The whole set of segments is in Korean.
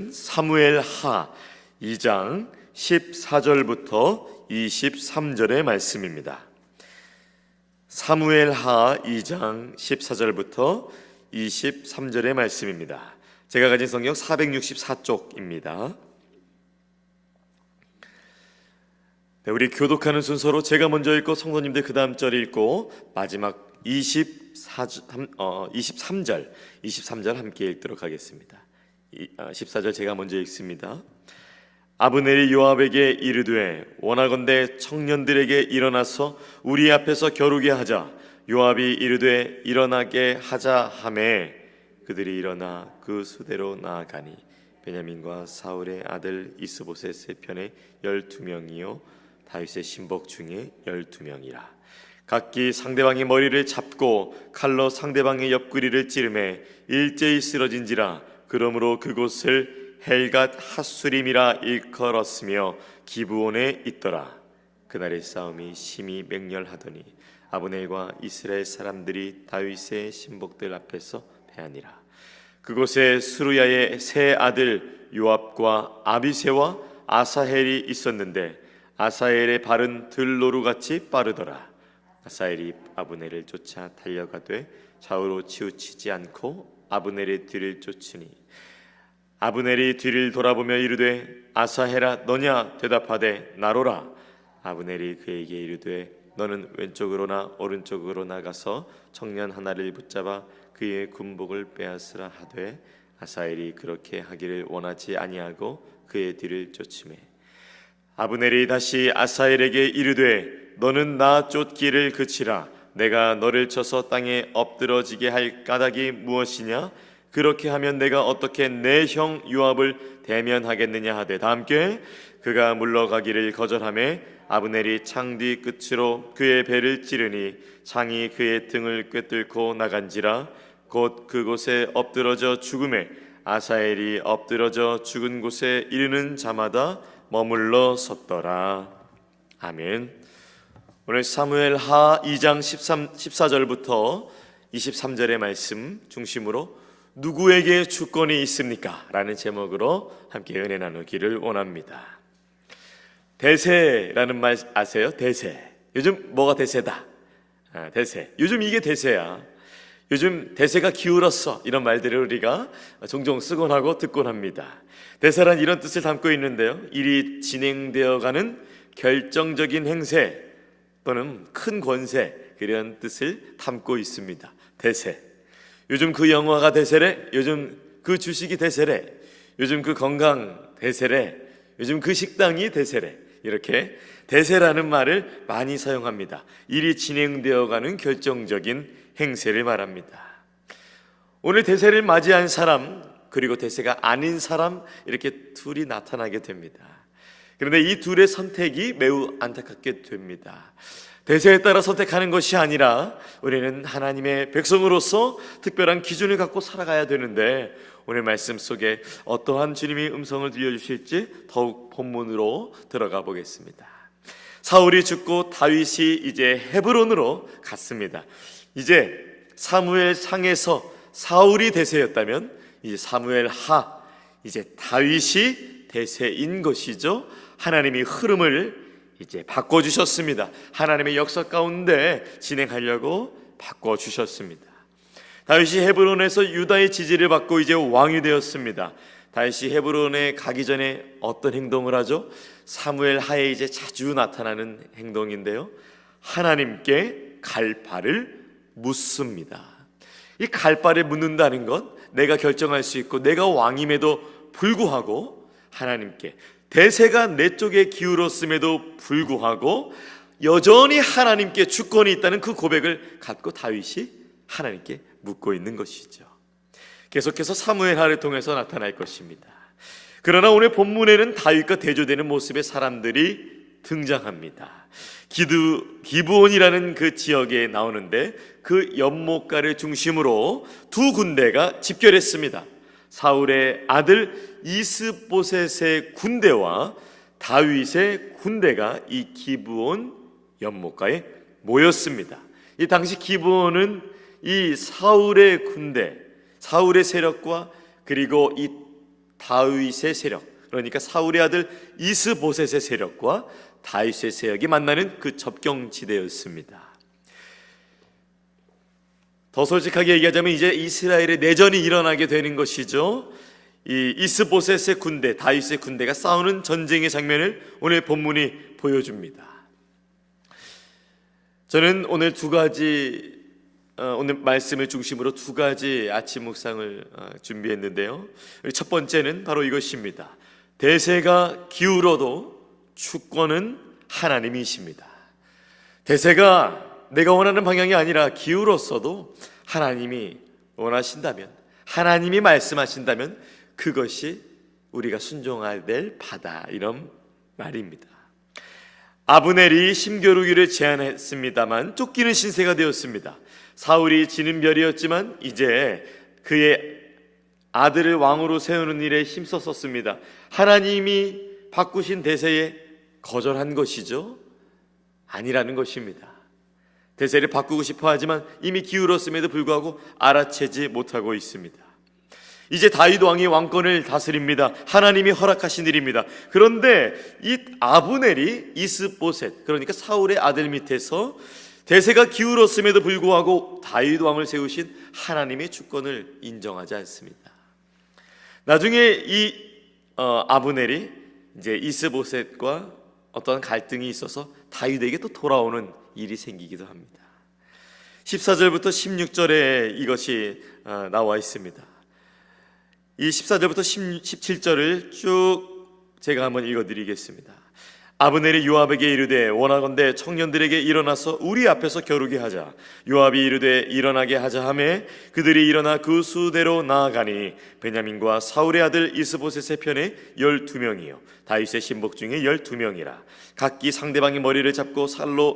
말씀은 사무엘하 2장 14절부터 23절의 말씀입니다. 사무엘하 2장 14절부터 23절의 말씀입니다. 제가 가진 성경 464쪽입니다. 우리 교독하는 순서로 제가 먼저 읽고 성도님들 그 다음 절 읽고 마지막 23절 함께 읽도록 하겠습니다. 14절 제가 먼저 읽습니다. 아브넬이 요압에게 이르되 원하건대 청년들에게 일어나서 우리 앞에서 겨루게 하자. 요압이 이르되 일어나게 하자 하매 그들이 일어나 그 수대로 나아가니 베냐민과 사울의 아들 이스보셋의 편에 12명이요 다윗의 신복 중에 12명이라. 각기 상대방의 머리를 잡고 칼로 상대방의 옆구리를 찌르매 일제히 쓰러진지라. 그러므로 그곳을 헬갓 핫수림이라 일컬었으며 기브온에 있더라. 그날의 싸움이 심히 맹렬하더니 아브넬과 이스라엘 사람들이 다윗의 신복들 앞에서 패하니라. 그곳에 스루야의 세 아들 요압과 아비새와 아사헬이 있었는데 아사헬의 발은 들노루같이 빠르더라. 아사헬이 아브넬을 쫓아 달려가되 좌우로 치우치지 않고 아브넬의 뒤를 쫓으니 아브넬이 뒤를 돌아보며 이르되 아사헬아 너냐 대답하되 나로라. 아브넬이 그에게 이르되 너는 왼쪽으로나 오른쪽으로 나가서 청년 하나를 붙잡아 그의 군복을 빼앗으라 하되 아사헬이 그렇게 하기를 원하지 아니하고 그의 뒤를 쫓으매 아브넬이 다시 아사헬에게 이르되 너는 나 쫓기를 그치라. 내가 너를 쳐서 땅에 엎드러지게 할 까닭이 무엇이냐? 그렇게 하면 내가 어떻게 내 형 요압을 대면하겠느냐 하되 다 함께 그가 물러가기를 거절하매 아브넬이 창 뒤 끝으로 그의 배를 찌르니 창이 그의 등을 꿰뚫고 나간지라. 곧 그곳에 엎드러져 죽음에 아사헬이 엎드러져 죽은 곳에 이르는 자마다 머물러 섰더라. 아멘. 오늘 사무엘하 2장 14절부터 23절의 말씀 중심으로 누구에게 주권이 있습니까? 라는 제목으로 함께 은혜 나누기를 원합니다. 대세라는 말 아세요? 대세. 요즘 뭐가 대세다? 대세. 요즘 이게 대세야. 요즘 대세가 기울었어. 이런 말들을 우리가 종종 쓰곤 하고 듣곤 합니다. 대세란 이런 뜻을 담고 있는데요. 일이 진행되어가는 결정적인 행세 또는 큰 권세 그런 뜻을 담고 있습니다. 대세. 요즘 그 영화가 대세래. 요즘 그 주식이 대세래. 요즘 그 건강 대세래. 요즘 그 식당이 대세래. 이렇게 대세라는 말을 많이 사용합니다. 일이 진행되어가는 결정적인 행세를 말합니다. 오늘 대세를 맞이한 사람 그리고 대세가 아닌 사람 이렇게 둘이 나타나게 됩니다. 그런데 이 둘의 선택이 매우 안타깝게 됩니다. 대세에 따라 선택하는 것이 아니라 우리는 하나님의 백성으로서 특별한 기준을 갖고 살아가야 되는데 오늘 말씀 속에 어떠한 주님의 음성을 들려주실지 더욱 본문으로 들어가 보겠습니다. 사울이 죽고 다윗이 이제 헤브론으로 갔습니다. 이제 사무엘상에서 사울이 대세였다면 이제 사무엘하 이제 다윗이 대세인 것이죠. 하나님이 흐름을 이제 바꿔주셨습니다. 하나님의 역사 가운데 진행하려고 바꿔주셨습니다. 다윗이 헤브론에서 유다의 지지를 받고 이제 왕이 되었습니다. 다윗이 헤브론에 가기 전에 어떤 행동을 하죠? 사무엘하에 이제 자주 나타나는 행동인데요. 하나님께 갈바를 묻습니다. 이 갈바를 묻는다는 것 내가 결정할 수 있고 내가 왕임에도 불구하고 하나님께 대세가 내 쪽에 기울었음에도 불구하고 여전히 하나님께 주권이 있다는 그 고백을 갖고 다윗이 하나님께 묻고 있는 것이죠. 계속해서 사무엘하를 통해서 나타날 것입니다. 그러나 오늘 본문에는 다윗과 대조되는 모습의 사람들이 등장합니다. 기브온이라는 그 지역에 나오는데 그 연못가를 중심으로 두 군대가 집결했습니다. 사울의 아들 이스보셋의 군대와 다윗의 군대가 이 기브온 연못가에 모였습니다. 이 당시 기브온은 이 사울의 군대, 사울의 세력과 그리고 이 다윗의 세력, 그러니까 사울의 아들 이스보셋의 세력과 다윗의 세력이 만나는 그 접경지대였습니다. 더 솔직하게 얘기하자면 이제 이스라엘의 내전이 일어나게 되는 것이죠. 이 이스보셋의 군대, 다윗의 군대가 싸우는 전쟁의 장면을 오늘 본문이 보여줍니다. 저는 오늘 오늘 말씀을 중심으로 두 가지 아침 묵상을 준비했는데요. 첫 번째는 바로 이것입니다. 대세가 기울어도 주권은 하나님이십니다. 대세가 내가 원하는 방향이 아니라 기울었어도 하나님이 원하신다면, 하나님이 말씀하신다면 그것이 우리가 순종해야 될 바다, 이런 말입니다. 아브넬이 힘겨루기를 제안했습니다만 쫓기는 신세가 되었습니다. 사울이 지는 별이었지만 이제 그의 아들을 왕으로 세우는 일에 힘썼습니다. 하나님이 바꾸신 대세에 거절한 것이죠? 아니라는 것입니다. 대세를 바꾸고 싶어 하지만 이미 기울었음에도 불구하고 알아채지 못하고 있습니다. 이제 다윗 왕이 왕권을 다스립니다. 하나님이 허락하신 일입니다. 그런데 이 아브넬이 이스보셋, 그러니까 사울의 아들 밑에서 대세가 기울었음에도 불구하고 다윗 왕을 세우신 하나님의 주권을 인정하지 않습니다. 나중에 이 아브넬이 이제 이스보셋과 어떤 갈등이 있어서 다윗에게 또 돌아오는 일이 생기기도 합니다. 14절부터 16절에 이것이 나와 있습니다. 이 14절부터 17절을 쭉 제가 한번 읽어드리겠습니다. 아브넬이 요압에게 이르되 원하건대 청년들에게 일어나서 우리 앞에서 겨루게 하자. 요압이 이르되 일어나게 하자 하매 그들이 일어나 그 수대로 나아가니 베냐민과 사울의 아들 이스보셋의 편에 12명이요 다윗의 신복 중에 12명이라. 각기 상대방의 머리를 잡고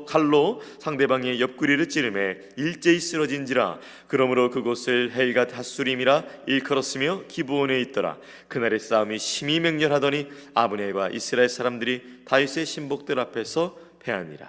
칼로 상대방의 옆구리를 찌르매 일제히 쓰러진지라. 그러므로 그곳을 헬갓 핫수림이라 일컬었으며 기브온에 있더라. 그날의 싸움이 심히 맹렬하더니 아브넬과 이스라엘 사람들이 다윗의 신복들 앞에서 패하니라.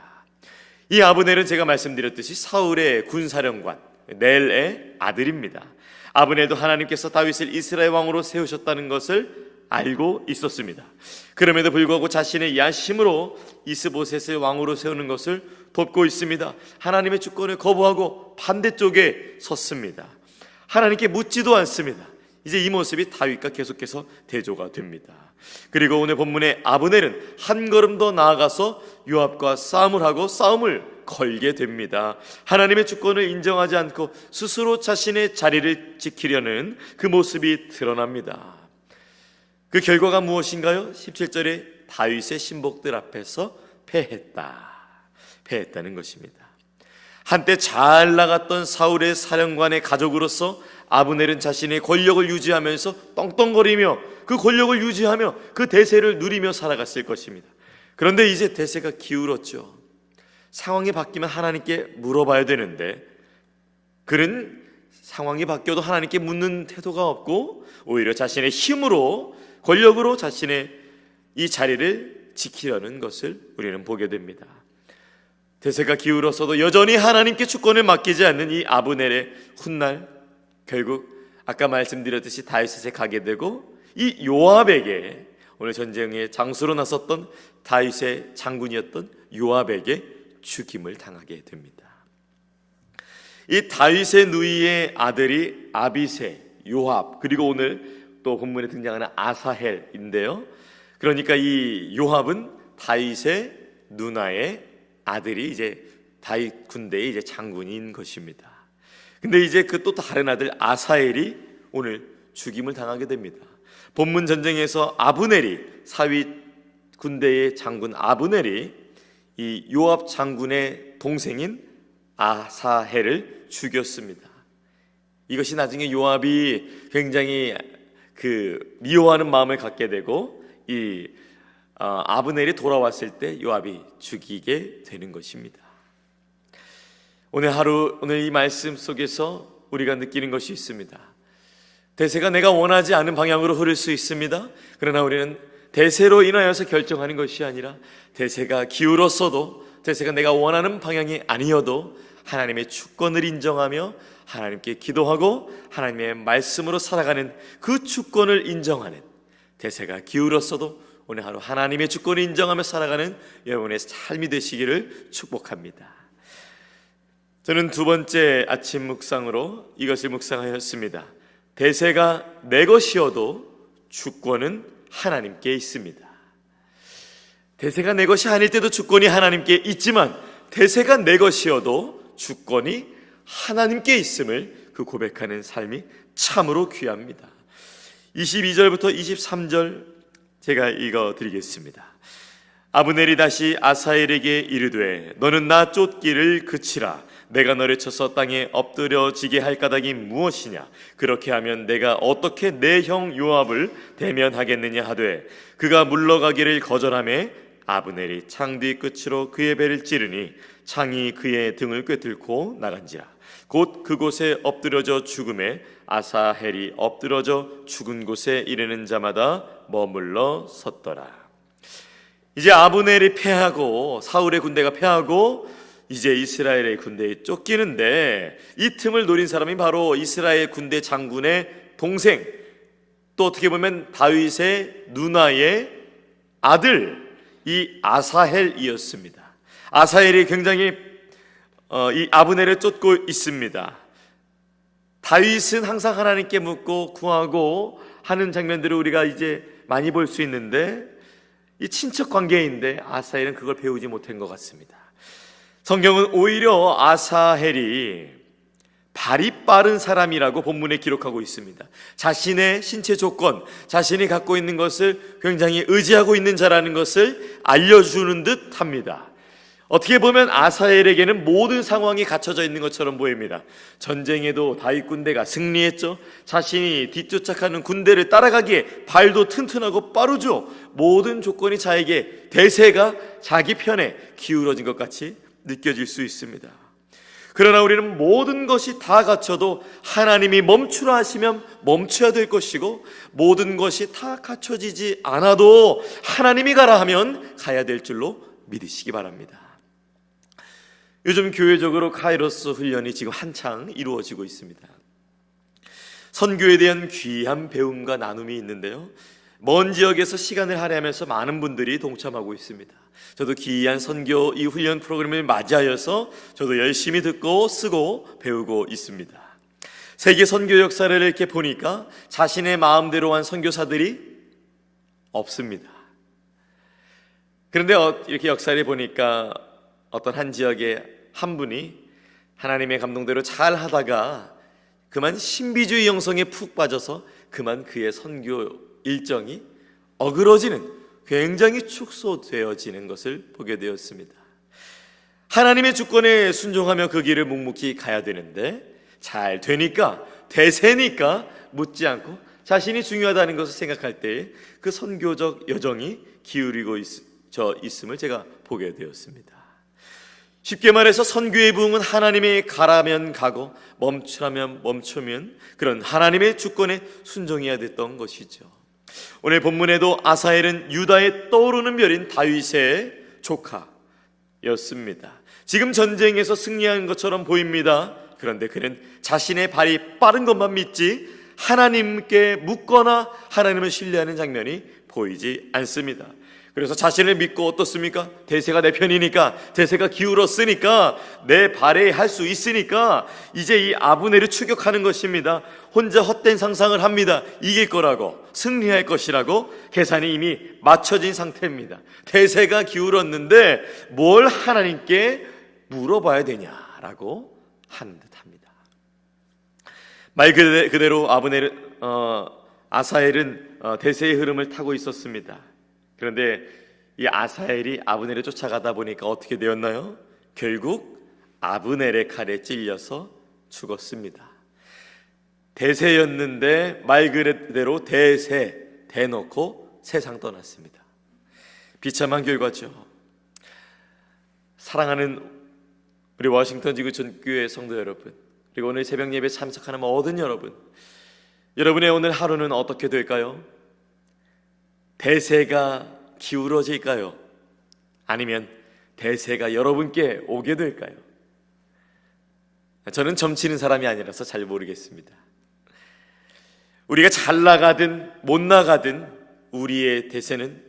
이 아브넬은 제가 말씀드렸듯이 사울의 군사령관 넬의 아들입니다. 아브넬도 하나님께서 다윗을 이스라엘 왕으로 세우셨다는 것을 알고 있었습니다. 그럼에도 불구하고 자신의 야심으로 이스보셋을 왕으로 세우는 것을 돕고 있습니다. 하나님의 주권을 거부하고 반대쪽에 섰습니다. 하나님께 묻지도 않습니다. 이제 이 모습이 다윗과 계속해서 대조가 됩니다. 그리고 오늘 본문의 아브넬은 한 걸음 더 나아가서 요압과 싸움을 하고 싸움을 걸게 됩니다. 하나님의 주권을 인정하지 않고 스스로 자신의 자리를 지키려는 그 모습이 드러납니다. 그 결과가 무엇인가요? 17절에 다윗의 신복들 앞에서 패했다는 것입니다. 한때 잘 나갔던 사울의 사령관의 가족으로서 아브넬은 자신의 권력을 유지하면서 떵떵거리며 그 권력을 유지하며 그 대세를 누리며 살아갔을 것입니다. 그런데 이제 대세가 기울었죠. 상황이 바뀌면 하나님께 물어봐야 되는데 그는 상황이 바뀌어도 하나님께 묻는 태도가 없고 오히려 자신의 힘으로 권력으로 자신의 이 자리를 지키려는 것을 우리는 보게 됩니다. 대세가 기울었어도 여전히 하나님께 주권을 맡기지 않는 이 아브넬의 훗날 결국 아까 말씀드렸듯이 다윗에 가게 되고 이 요압에게 오늘 전쟁의 장수로 나섰던 다윗의 장군이었던 요압에게 죽임을 당하게 됩니다. 이 다윗의 누이의 아들이 아비새, 요압, 그리고 오늘 또 본문에 등장하는 아사헬인데요. 그러니까 이 요압은 다윗의 누나의 아들이 이제 다윗 군대의 이제 장군인 것입니다. 근데 이제 그 또 다른 아들 아사헬이 오늘 죽임을 당하게 됩니다. 본문 전쟁에서 아브넬이 사윗 군대의 장군 아브넬이 이 요압 장군의 동생인 아사헬을 죽였습니다. 이것이 나중에 요압이 굉장히 미워하는 마음을 갖게 되고 이 아브넬이 돌아왔을 때 요압이 죽이게 되는 것입니다. 오늘 이 말씀 속에서 우리가 느끼는 것이 있습니다. 대세가 내가 원하지 않은 방향으로 흐를 수 있습니다. 그러나 우리는 대세로 인하여서 결정하는 것이 아니라 대세가 기울었어도 대세가 내가 원하는 방향이 아니어도 하나님의 주권을 인정하며 하나님께 기도하고 하나님의 말씀으로 살아가는 그 주권을 인정하는 대세가 기울었어도 오늘 하루 하나님의 주권을 인정하며 살아가는 여러분의 삶이 되시기를 축복합니다. 저는 두 번째 아침 묵상으로 이것을 묵상하였습니다. 대세가 내 것이어도 주권은 하나님께 있습니다. 대세가 내 것이 아닐 때도 주권이 하나님께 있지만 대세가 내 것이어도 주권이 하나님께 있음을 그 고백하는 삶이 참으로 귀합니다. 22절부터 23절 제가 읽어드리겠습니다. 아브넬이 다시 아사엘에게 이르되 너는 나 쫓기를 그치라. 내가 너를 쳐서 땅에 엎드려지게 할 까닭이 무엇이냐? 그렇게 하면 내가 어떻게 내 형 요압을 대면하겠느냐 하되 그가 물러가기를 거절하며 아브넬이 창 뒤 끝으로 그의 배를 찌르니 창이 그의 등을 꿰뚫고 나간지라. 곧 그곳에 엎드려져 죽음에 아사헬이 엎드러져 죽은 곳에 이르는 자마다 머물러 섰더라. 이제 아브넬이 패하고 사울의 군대가 패하고 이제 이스라엘의 군대에 쫓기는데 이 틈을 노린 사람이 바로 이스라엘 군대 장군의 동생, 또 어떻게 보면 다윗의 누나의 아들 이 아사헬이었습니다. 아사헬이 굉장히 이 아브넬을 쫓고 있습니다. 다윗은 항상 하나님께 묻고 구하고 하는 장면들을 우리가 이제 많이 볼 수 있는데 이 친척 관계인데 아사헬은 그걸 배우지 못한 것 같습니다. 성경은 오히려 아사헬이 발이 빠른 사람이라고 본문에 기록하고 있습니다. 자신의 신체 조건, 자신이 갖고 있는 것을 굉장히 의지하고 있는 자라는 것을 알려주는 듯 합니다. 어떻게 보면 아사헬에게는 모든 상황이 갖춰져 있는 것처럼 보입니다. 전쟁에도 다윗 군대가 승리했죠. 자신이 뒤쫓아가는 군대를 따라가기에 발도 튼튼하고 빠르죠. 모든 조건이 자에게 대세가 자기 편에 기울어진 것 같이 느껴질 수 있습니다. 그러나 우리는 모든 것이 다 갖춰도 하나님이 멈추라 하시면 멈춰야 될 것이고 모든 것이 다 갖춰지지 않아도 하나님이 가라 하면 가야 될 줄로 믿으시기 바랍니다. 요즘 교회적으로 카이로스 훈련이 지금 한창 이루어지고 있습니다. 선교에 대한 귀한 배움과 나눔이 있는데요, 먼 지역에서 시간을 할애하면서 많은 분들이 동참하고 있습니다. 저도 귀한 선교 이 훈련 프로그램을 맞이하여서 저도 열심히 듣고 쓰고 배우고 있습니다. 세계 선교 역사를 이렇게 보니까 자신의 마음대로 한 선교사들이 없습니다. 그런데 이렇게 역사를 보니까 어떤 한 지역의 한 분이 하나님의 감동대로 잘 하다가 그만 신비주의 영성에 푹 빠져서 그만 그의 선교 일정이 어그러지는, 굉장히 축소되어지는 것을 보게 되었습니다. 하나님의 주권에 순종하며 그 길을 묵묵히 가야 되는데 잘 되니까, 대세니까 묻지 않고 자신이 중요하다는 것을 생각할 때 그 선교적 여정이 기울이고 있음을 제가 보게 되었습니다. 쉽게 말해서 선교의 부흥은 하나님이 가라면 가고 멈추라면 멈추면 그런 하나님의 주권에 순종해야 됐던 것이죠. 오늘 본문에도 아사헬은 유다의 떠오르는 별인 다윗의 조카였습니다. 지금 전쟁에서 승리한 것처럼 보입니다. 그런데 그는 자신의 발이 빠른 것만 믿지 하나님께 묻거나 하나님을 신뢰하는 장면이 보이지 않습니다. 그래서 자신을 믿고 어떻습니까? 대세가 내 편이니까, 대세가 기울었으니까, 내 발에 할 수 있으니까 이제 이 아브넬을 추격하는 것입니다. 혼자 헛된 상상을 합니다. 이길 거라고, 승리할 것이라고 계산이 이미 맞춰진 상태입니다. 대세가 기울었는데 뭘 하나님께 물어봐야 되냐라고 하는 듯합니다. 말 그대로 아사헬은 대세의 흐름을 타고 있었습니다. 그런데 이 아사헬이 아브넬을 쫓아가다 보니까 어떻게 되었나요? 결국 아브넬의 칼에 찔려서 죽었습니다. 대세였는데 말 그대로 대놓고 세상 떠났습니다. 비참한 결과죠. 사랑하는 우리 워싱턴 지구 전교회 성도 여러분, 그리고 오늘 새벽 예배 참석하는 모든 여러분, 여러분의 오늘 하루는 어떻게 될까요? 대세가 기울어질까요? 아니면 대세가 여러분께 오게 될까요? 저는 점치는 사람이 아니라서 잘 모르겠습니다. 우리가 잘 나가든 못 나가든 우리의 대세는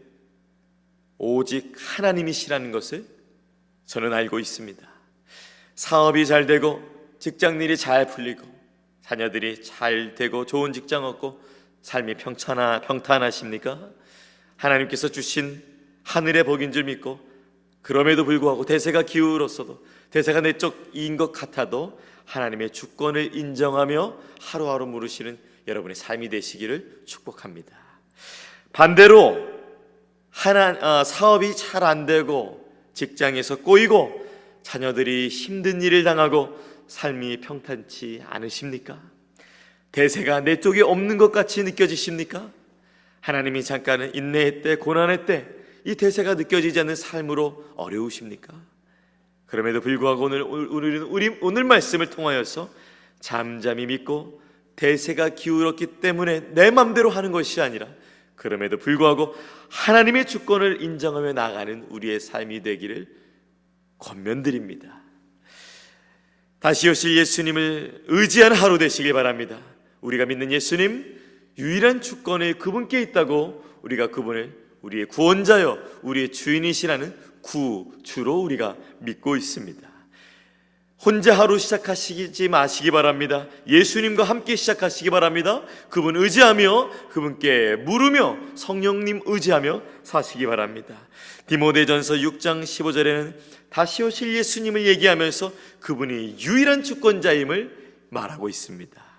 오직 하나님이시라는 것을 저는 알고 있습니다. 사업이 잘 되고 직장일이 잘 풀리고 자녀들이 잘 되고 좋은 직장 얻고 삶이 평탄하십니까? 하나님께서 주신 하늘의 복인 줄 믿고 그럼에도 불구하고 대세가 기울었어도 대세가 내 쪽인 것 같아도 하나님의 주권을 인정하며 하루하루 물으시는 여러분의 삶이 되시기를 축복합니다. 반대로 사업이 잘 안 되고 직장에서 꼬이고 자녀들이 힘든 일을 당하고 삶이 평탄치 않으십니까? 대세가 내 쪽에 없는 것 같이 느껴지십니까? 하나님이 잠깐은 인내의 때, 고난의 때 이 대세가 느껴지지 않는 삶으로 어려우십니까? 그럼에도 불구하고 우리는 오늘 말씀을 통하여서 잠잠히 믿고 대세가 기울었기 때문에 내 맘대로 하는 것이 아니라 그럼에도 불구하고 하나님의 주권을 인정하며 나가는 우리의 삶이 되기를 권면드립니다. 다시 오실 예수님을 의지하는 하루 되시길 바랍니다. 우리가 믿는 예수님, 유일한 주권이 그분께 있다고 우리가 그분을 우리의 구원자여 우리의 주인이시라는 구주로 우리가 믿고 있습니다. 혼자 하루 시작하시지 마시기 바랍니다. 예수님과 함께 시작하시기 바랍니다. 그분 의지하며 그분께 물으며 성령님 의지하며 사시기 바랍니다. 디모데전서 6장 15절에는 다시 오실 예수님을 얘기하면서 그분이 유일한 주권자임을 말하고 있습니다.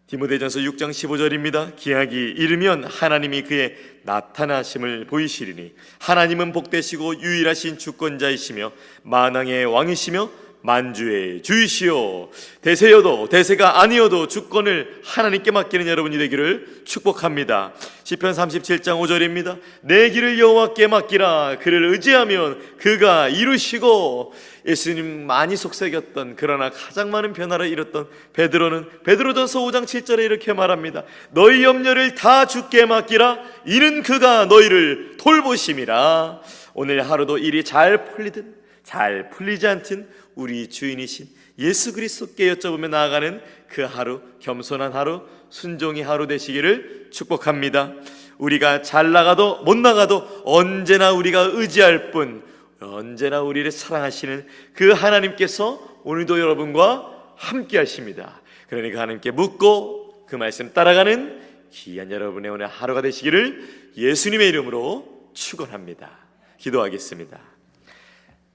디모데전서 6장 15절입니다. 기약이 이르면 하나님이 그의 나타나심을 보이시리니 하나님은 복되시고 유일하신 주권자이시며 만왕의 왕이시며 만주의 주이시오. 대세여도 대세가 아니어도 주권을 하나님께 맡기는 여러분이 되기를 축복합니다. 시편 37장 5절입니다. 내 길을 여호와께 맡기라. 그를 의지하면 그가 이루시고. 예수님 많이 속삭였던 그러나 가장 많은 변화를 이뤘던 베드로는 베드로전서 5장 7절에 이렇게 말합니다. 너희 염려를 다 주께 맡기라. 이는 그가 너희를 돌보심이라. 오늘 하루도 일이 잘 풀리든 잘 풀리지 않든 우리 주인이신 예수 그리스도께 여쭤보며 나아가는 그 하루, 겸손한 하루, 순종의 하루 되시기를 축복합니다. 우리가 잘 나가도 못 나가도 언제나 우리가 의지할 분, 언제나 우리를 사랑하시는 그 하나님께서 오늘도 여러분과 함께 하십니다. 그러니까 하나님께 묻고 그 말씀 따라가는 귀한 여러분의 오늘 하루가 되시기를 예수님의 이름으로 축원합니다. 기도하겠습니다.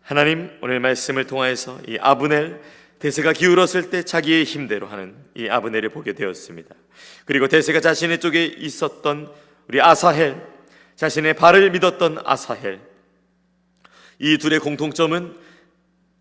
하나님, 오늘 말씀을 통하여서 이 아브넬, 대세가 기울었을 때 자기의 힘대로 하는 이 아브넬을 보게 되었습니다. 그리고 대세가 자신의 쪽에 있었던 우리 아사헬, 자신의 발을 믿었던 아사헬, 이 둘의 공통점은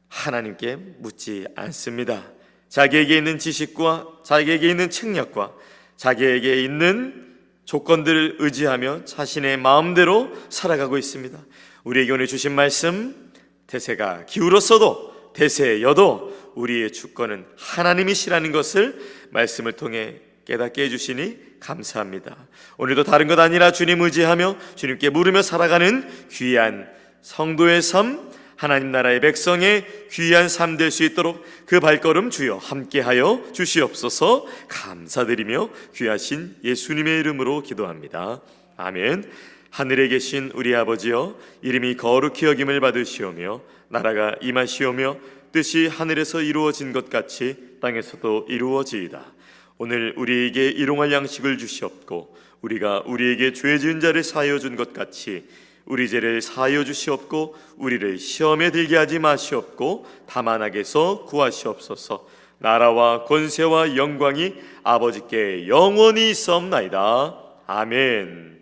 하나님께 묻지 않습니다. 자기에게 있는 지식과 자기에게 있는 책략과 자기에게 있는 조건들을 의지하며 자신의 마음대로 살아가고 있습니다. 우리에게 오늘 주신 말씀, 대세가 기울었어도 대세여도 우리의 주권은 하나님이시라는 것을 말씀을 통해 깨닫게 해주시니 감사합니다. 오늘도 다른 것 아니라 주님 의지하며 주님께 물으며 살아가는 귀한 성도의 삶, 하나님 나라의 백성의 귀한 삶 될 수 있도록 그 발걸음 주여 함께하여 주시옵소서. 감사드리며 귀하신 예수님의 이름으로 기도합니다. 아멘. 하늘에 계신 우리 아버지여, 이름이 거룩히 여김을 받으시오며 나라가 임하시오며 뜻이 하늘에서 이루어진 것 같이 땅에서도 이루어지이다. 오늘 우리에게 일용할 양식을 주시옵고 우리가 우리에게 죄 지은 자를 사하여 준 것 같이 우리 죄를 사하여 주시옵고 우리를 시험에 들게 하지 마시옵고 다만 악에서 구하시옵소서. 나라와 권세와 영광이 아버지께 영원히 있사옵나이다. 아멘.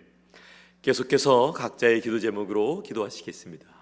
계속해서 각자의 기도 제목으로 기도하시겠습니다.